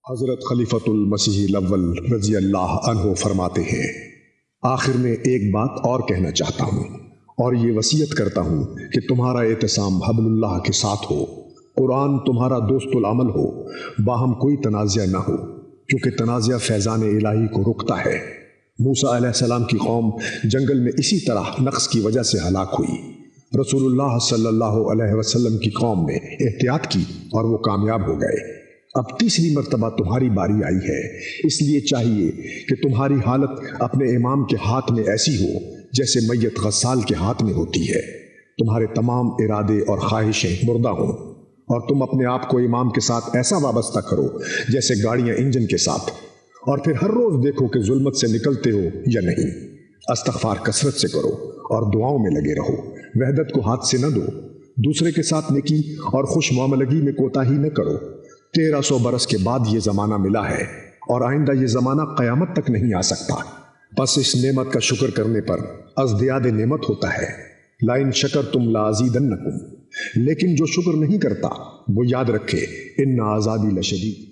حضرت خلیفۃ المسیح الاول رضی اللہ عنہ فرماتے ہیں، آخر میں ایک بات اور کہنا چاہتا ہوں اور یہ وصیت کرتا ہوں کہ تمہارا اعتصام حبل اللہ کے ساتھ ہو، قرآن تمہارا دوست العمل ہو، باہم کوئی تنازع نہ ہو، کیونکہ تنازع فیضان الہی کو رکتا ہے۔ موسیٰ علیہ السلام کی قوم جنگل میں اسی طرح نقص کی وجہ سے ہلاک ہوئی۔ رسول اللہ صلی اللہ علیہ وسلم کی قوم نے احتیاط کی اور وہ کامیاب ہو گئے۔ اب تیسری مرتبہ تمہاری باری آئی ہے، اس لیے چاہیے کہ تمہاری حالت اپنے امام کے ہاتھ میں ایسی ہو جیسے میت غسال کے ہاتھ میں ہوتی ہے۔ تمہارے تمام ارادے اور خواہشیں مردہ ہوں، اور تم اپنے آپ کو امام کے ساتھ ایسا وابستہ کرو جیسے گاڑیاں انجن کے ساتھ، اور پھر ہر روز دیکھو کہ ظلمت سے نکلتے ہو یا نہیں۔ استغفار کثرت سے کرو اور دعاؤں میں لگے رہو، وحدت کو ہاتھ سے نہ دو، دوسرے کے ساتھ نیکی اور خوش معاملگی میں کوتاہی نہ کرو۔ 1300 برس کے بعد یہ زمانہ ملا ہے اور آئندہ یہ زمانہ قیامت تک نہیں آ سکتا۔ بس اس نعمت کا شکر کرنے پر ازدیاد نعمت ہوتا ہے۔ لَإِن شَكَرْتُمْ لَأَزِيدَنَّكُمْ، لیکن جو شکر نہیں کرتا وہ یاد رکھے ان عذابی لشدید۔